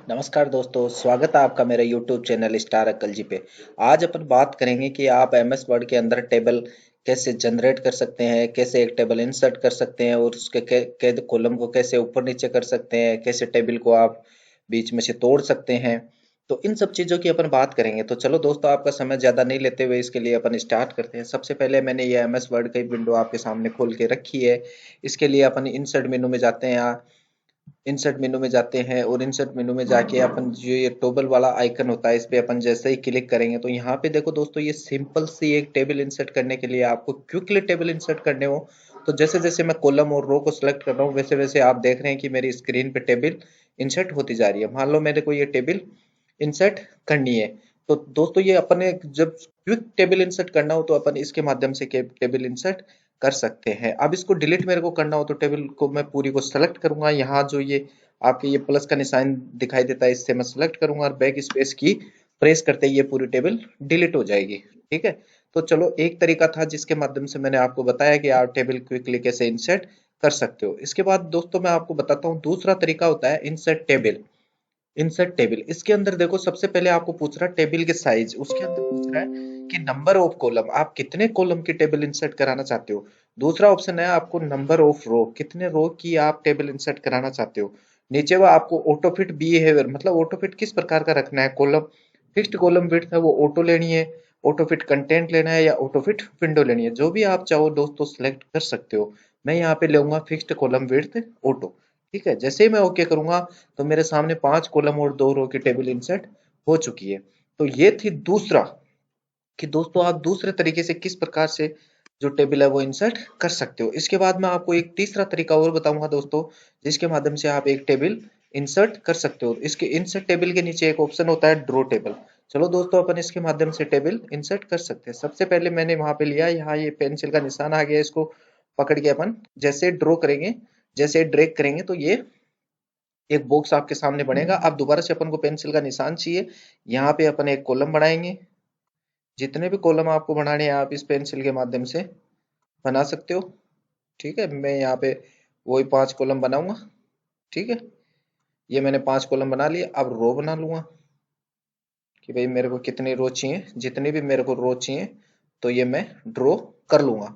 नमस्कार दोस्तों, स्वागत है आपका मेरे YouTube चैनल स्टार अक्कल जी पे। आज अपन बात करेंगे कि आप MS वर्ड के अंदर टेबल कैसे जनरेट कर सकते हैं, कैसे एक टेबल इंसर्ट कर सकते हैं और उसके कैद कॉलम को कैसे ऊपर नीचे कर सकते हैं, कैसे टेबल को आप बीच में से तोड़ सकते हैं। तो इन सब चीज़ों की अपन बात करेंगे। तो चलो दोस्तों, आपका समय ज़्यादा नहीं लेते हुए इसके लिए अपन स्टार्ट करते हैं। सबसे पहले मैंने ये MS वर्ड की विंडो आपके सामने खोल के रखी है। इसके लिए अपन इंसर्ट मेनू में जाते हैं। इंसर्ट मेनू में जाते हैं और इंसर्ट मेनू में जाके अपन जो ये टेबल वाला आइकन होता है इस पे अपन जैसे ही क्लिक करेंगे तो यहाँ पे देखो दोस्तों, ये सिंपल सी एक टेबल इंसर्ट करने के लिए आपको क्विकली टेबल इंसर्ट करने हो तो जैसे जैसे मैं कॉलम और रो को सिलेक्ट कर रहा हूँ वैसे वैसे आप देख रहे हैं कि मेरी स्क्रीन पे टेबल इंसर्ट होती जा रही है। मान लो मेरे को ये टेबल इंसर्ट करनी है तो दोस्तों ये अपने जब क्विक टेबल इंसर्ट करना हो तो अपन इसके माध्यम से टेबल इंसर्ट कर सकते हैं। अब इसको डिलीट मेरे को करना हो तो टेबल को मैं पूरी को सेलेक्ट करूंगा। यहाँ जो ये आपके ये प्लस का निशान दिखाई देता है इससे मैं सेलेक्ट करूंगा और बैक स्पेस की प्रेस करते ही ये पूरी टेबल डिलीट हो जाएगी। ठीक है, तो चलो एक तरीका था जिसके माध्यम से मैंने आपको बताया कि आप टेबल क्विकली कैसे इंसर्ट कर सकते हो। इसके बाद दोस्तों मैं आपको बताता हूँ दूसरा तरीका होता है इंसर्ट टेबल। इंसर्ट टेबल इसके अंदर देखो, सबसे पहले आपको पूछ रहा है टेबल के साइज, उसके अंदर पूछ रहा है कि नंबर ऑफ कॉलम, आप कितने कॉलम की टेबल इंसर्ट कराना चाहते हो। दूसरा ऑप्शन है आपको नंबर ऑफ रो, कितने रो की आप टेबल इंसर्ट कराना चाहते हो। नीचे वो आपको ऑटो फिट बिहेवियर, मतलब ऑटो फिट किस प्रकार का रखना है, कॉलम फिक्स्ड कॉलम विड्थ है वो ऑटो लेनी है, ऑटो फिट कंटेंट लेना है या ऑटो फिट विंडो लेनी है, जो भी आप चाहो दोस्तों सिलेक्ट कर सकते हो। मैं यहाँ पे लूंगा फिक्स्ड कॉलम विड्थ ऑटो। ठीक है, जैसे ही मैं ओके करूंगा तो मेरे सामने 5 कॉलम और 2 रो की टेबल इंसर्ट हो चुकी है। तो ये थी दूसरा कि दोस्तों आप दूसरे तरीके से किस प्रकार से जो टेबल है वो इंसर्ट कर सकते हो। इसके बाद मैं आपको एक तीसरा तरीका और बताऊंगा दोस्तों, जिसके माध्यम से आप एक टेबल इंसर्ट कर सकते हो। इसके इंसर्ट टेबल के नीचे एक ऑप्शन होता है ड्रॉ टेबल। चलो दोस्तों, अपन इसके माध्यम से टेबल इंसर्ट कर सकते हैं। सबसे पहले मैंने वहां पे लिया, यहाँ ये पेंसिल का निशान आ गया, इसको पकड़ के अपन जैसे ड्रॉ करेंगे, जैसे ड्रैग करेंगे तो ये एक बॉक्स आपके सामने बनेगा। अब दोबारा से अपन को पेंसिल का निशान चाहिए, यहाँ पे अपन एक कॉलम बनाएंगे। जितने भी कॉलम आपको बनाने हैं आप इस पेंसिल के माध्यम से बना सकते हो। ठीक है, मैं यहाँ पे वही 5 कॉलम बनाऊंगा। ठीक है, ये मैंने 5 कॉलम बना लिए। अब रो बना लूंगा कि भाई मेरे को कितनी रो चाहिए, जितनी भी मेरे को रो चाहिए तो ये मैं ड्रॉ कर लूंगा।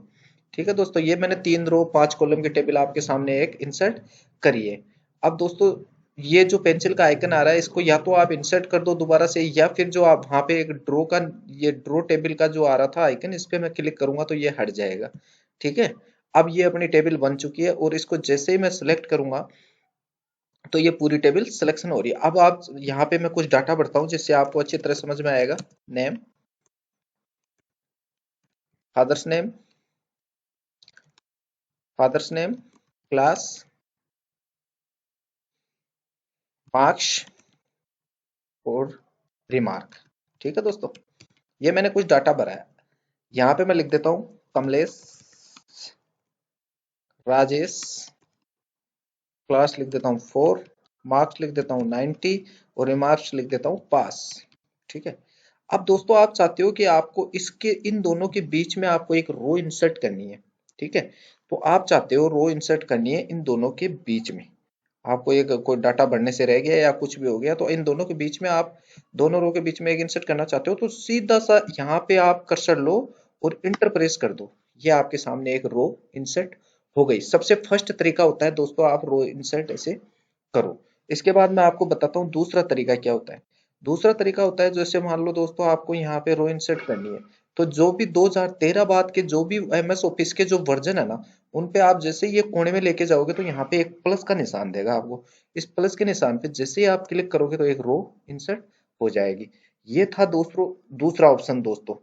ठीक है दोस्तों, ये मैंने 3 रो 5 कॉलम की टेबल आपके सामने एक इंसर्ट करी है। अब दोस्तों, ये जो पेंसिल का आइकन आ रहा है इसको या तो आप इंसर्ट कर दो दोबारा से, या फिर जो आप वहां पे एक ड्रॉ का, ये ड्रॉ टेबल का जो आ रहा था आइकन, इस पे मैं क्लिक करूंगा तो ये हट जाएगा। ठीक है, अब ये अपनी टेबल बन चुकी है और इसको जैसे ही मैं सिलेक्ट करूंगा तो ये पूरी टेबल सिलेक्शन हो रही है। अब आप यहाँ पे मैं कुछ डाटा भरता हूँ जिससे आपको अच्छी तरह समझ में आएगा। Name, father's name, father's name, class, marks और रिमार्क। ठीक है दोस्तों, ये मैंने कुछ डाटा भरा है। यहाँ पे मैं लिख देता हूँ कमलेश, राजेश, क्लास लिख देता हूँ 4, मार्क्स लिख देता हूँ 90 और रिमार्क्स लिख देता हूँ पास। ठीक है, अब दोस्तों आप चाहते हो कि आपको इसके इन दोनों के बीच में आपको एक रो इंसर्ट करनी है। ठीक है, तो आप चाहते हो रो इंसर्ट करनी है इन दोनों के बीच में। आपको एक कोई डाटा बढ़ने से रह गया या कुछ भी हो गया तो इन दोनों के बीच में आप दोनों रो के बीच में एक इंसर्ट करना चाहते हो तो सीधा सा यहाँ पे आप कर्सर लो और इंटर प्रेस कर दो। ये आपके सामने एक रो इंसर्ट हो गई। सबसे फर्स्ट तरीका होता है दोस्तों, आप रो इंसर्ट ऐसे करो। इसके बाद मैं आपको बताता हूँ दूसरा तरीका क्या होता है। दूसरा तरीका होता है, जैसे मान लो दोस्तों आपको यहाँ पे रो इंसर्ट करनी है तो जो भी 2013 बाद के जो भी MS ऑफिस के जो वर्जन है ना, उन पे आप जैसे ये कोने में लेके जाओगे तो यहाँ पे एक प्लस का निशान देगा आपको। इस प्लस के निशान पे जैसे ही आप क्लिक करोगे तो एक रो इंसर्ट हो जाएगी। ये था दोस्तों दूसरा ऑप्शन। दोस्तों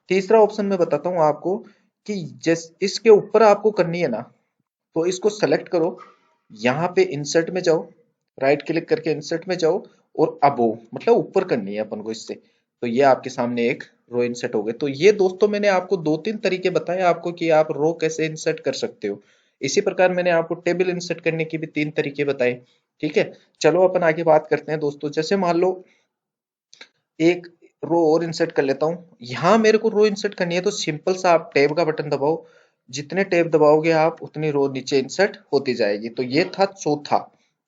तीसरा ऑप्शन मैं बताता हूँ आपको कि जिस इसके ऊपर आपको करनी है ना, तो इसको सेलेक्ट करो, यहाँ पे इंसर्ट में जाओ, राइट क्लिक करके इंसर्ट में जाओ और अबोव मतलब ऊपर करनी है अपन को इससे, तो ये आपके सामने एक रो इंसर्ट हो गए। तो ये दोस्तों मैंने आपको 2-3 तरीके बताए आपको कि आप रो कैसे इंसर्ट कर सकते हो। इसी प्रकार मैंने आपको टेबल इंसर्ट करने के भी 3 तरीके बताए। ठीक है, चलो अपन आगे बात करते हैं दोस्तों। जैसे मान लो एक रो और इंसर्ट कर लेता हूँ, यहाँ मेरे को रो इंसर्ट करनी है तो सिंपल सा आप टैब का बटन दबाओ, जितने टैब दबाओगे आप उतनी रो नीचे इंसर्ट होती जाएगी। तो ये था चौथा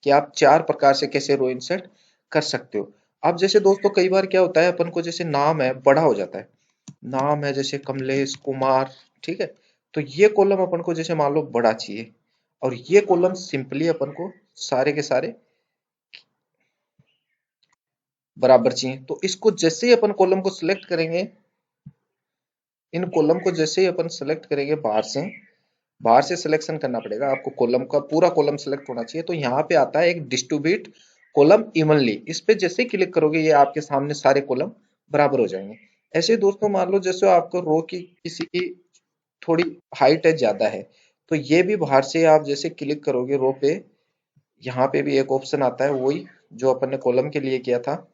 कि आप 4 प्रकार से कैसे रो इंसर्ट कर सकते हो। अब जैसे दोस्तों कई बार क्या होता है, अपन को जैसे नाम है बड़ा हो जाता है, नाम है जैसे कमलेश कुमार, ठीक है, तो ये कॉलम अपन को जैसे मान लो बड़ा चाहिए, और ये कॉलम सिंपली अपन को सारे के सारे बराबर चाहिए। तो इसको जैसे ही अपन कॉलम को सिलेक्ट करेंगे, इन कॉलम को जैसे ही अपन सेलेक्ट करेंगे बाहर से सिलेक्शन करना पड़ेगा आपको, कॉलम का पूरा कॉलम सेलेक्ट होना चाहिए। तो यहाँ पे आता है एक डिस्ट्रीब्यूट कॉलम इवनली, इस पे जैसे ही क्लिक करोगे ये आपके सामने सारे कॉलम बराबर हो जाएंगे। ऐसे ही दोस्तों मान लो जैसे आपको रो की किसी की थोड़ी हाइट है ज्यादा है, तो ये भी बाहर से आप जैसे क्लिक करोगे रो पे, यहाँ पे भी एक ऑप्शन आता है वही जो अपन ने कॉलम के लिए किया था,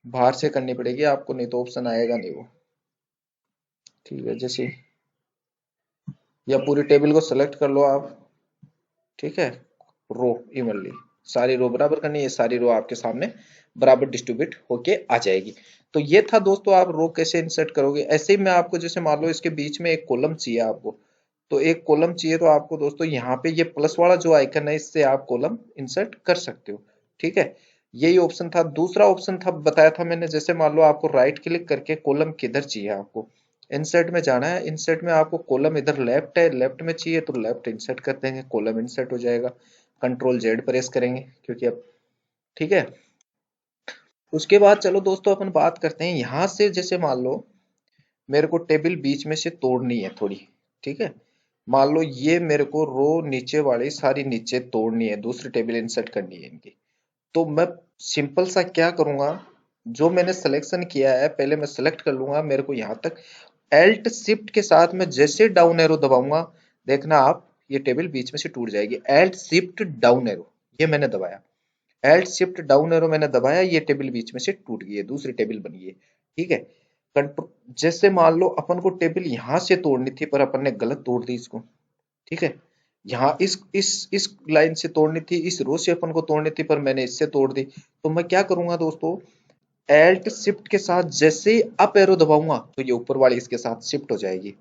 बाहर से करनी पड़ेगी आपको, नहीं तो ऑप्शन आएगा नहीं वो। ठीक है, जैसे या पूरी टेबल को सेलेक्ट कर लो आप, ठीक है, रो इवनली, सारी रो बराबर करनी है, सारी रो आपके सामने बराबर डिस्ट्रीब्यूट होके आ जाएगी। तो ये था दोस्तों आप रो कैसे इंसर्ट करोगे। ऐसे ही मैं आपको जैसे मान लो इसके बीच में एक कॉलम चाहिए आपको, तो एक कॉलम चाहिए तो आपको दोस्तों यहाँ पे ये प्लस वाला जो आइकन है इससे आप कॉलम इंसर्ट कर सकते हो। ठीक है, यही ऑप्शन था। दूसरा ऑप्शन था बताया था मैंने, जैसे मान लो आपको राइट क्लिक करके कॉलम किधर चाहिए, आपको इंसर्ट में जाना है, इंसर्ट में आपको कॉलम इधर लेफ्ट है, लेफ्ट में चाहिए तो लेफ्ट इंसर्ट कर देंगे, कॉलम इंसर्ट हो जाएगा। कंट्रोल जेड प्रेस करेंगे क्योंकि अब ठीक है। उसके बाद चलो दोस्तों अपन बात करते हैं यहां से, जैसे मान लो मेरे को टेबल बीच में से तोड़नी है थोड़ी, ठीक है, मान लो ये मेरे को रो नीचे वाली सारी नीचे तोड़नी है, दूसरी टेबल इंसर्ट करनी है इनकी। तो मैं सिंपल सा क्या करूंगा, जो मैंने सिलेक्शन किया है पहले मैं सिलेक्ट कर लूंगा मेरे को यहाँ तक, एल्ट शिफ्ट के साथ मैं जैसे डाउन एरो दबाऊंगा, देखना आप ये टेबल बीच में से टूट जाएगी। एल्ट शिफ्ट डाउन एरो ये मैंने दबाया, एल्ट शिफ्ट डाउन एरो मैंने दबाया, ये टेबल बीच में से टूट गई है, दूसरी टेबल बनी है। ठीक है, कंट्रोल, जैसे मान लो अपन को टेबल यहां से तोड़नी थी पर अपन ने गलत तोड़ दी इसको, ठीक है, यहाँ इस लाइन से तोड़नी थी, इस रो से अपन को तोड़नी थी पर मैंने इससे तोड़ दी। तो मैं क्या करूंगा दोस्तों, एल्ट शिफ्ट के साथ जैसे ही अप एरो दबाऊंगा तो ये ऊपर वाली इसके साथ शिफ्ट हो जाएगी।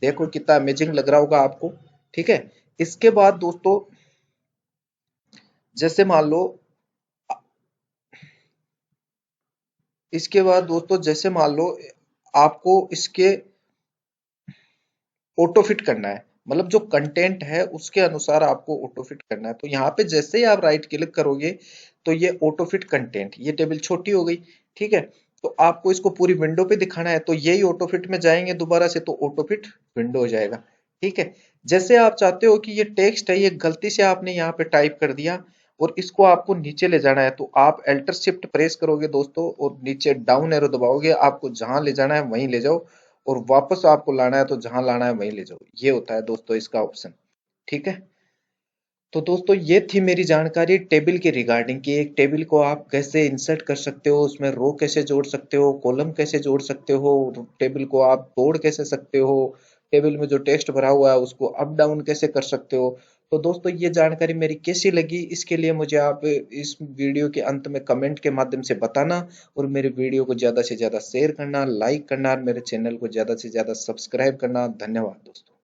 देखो कितना अमेजिंग लग रहा होगा आपको। ठीक है, इसके बाद दोस्तों जैसे मान लो, इसके बाद दोस्तों जैसे मान लो आपको इसके ऑटो फिट करना है, मतलब जो कंटेंट है उसके अनुसार आपको ऑटो फिट करना है। तो यहाँ पे जैसे ही आप राइट क्लिक करोगे तो ये ऑटो फिट कंटेंट, ये टेबल छोटी हो गई, ठीक है, तो आपको इसको पूरी विंडो पे दिखाना है तो यही ऑटो फिट में जाएंगे दोबारा से तो ऑटो फिट विंडो हो जाएगा। ठीक है, जैसे आप चाहते हो कि ये टेक्स्ट है ये गलती से आपने यहाँ पे टाइप कर दिया और इसको आपको नीचे ले जाना है, तो आप एल्टर शिफ्ट प्रेस करोगे दोस्तों और नीचे डाउन एरो दबाओगे, आपको जहां ले जाना है वहीं ले जाओ, और वापस आपको लाना है तो जहां लाना है वहीं ले जाओ। ये होता है दोस्तों इसका ऑप्शन। ठीक है, तो दोस्तों ये थी मेरी जानकारी टेबल के रिगार्डिंग कि एक टेबल को आप कैसे इंसर्ट कर सकते हो, उसमें रो कैसे जोड़ सकते हो, कॉलम कैसे जोड़ सकते हो, टेबल को आप तोड़ कैसे सकते हो, टेबल में जो टेक्स्ट भरा हुआ है उसको अप डाउन कैसे कर सकते हो। तो दोस्तों ये जानकारी मेरी कैसी लगी इसके लिए मुझे आप इस वीडियो के अंत में कमेंट के माध्यम से बताना, और मेरे वीडियो को ज्यादा से ज्यादा शेयर करना, लाइक करना और मेरे चैनल को ज्यादा से ज्यादा सब्सक्राइब करना। धन्यवाद दोस्तों।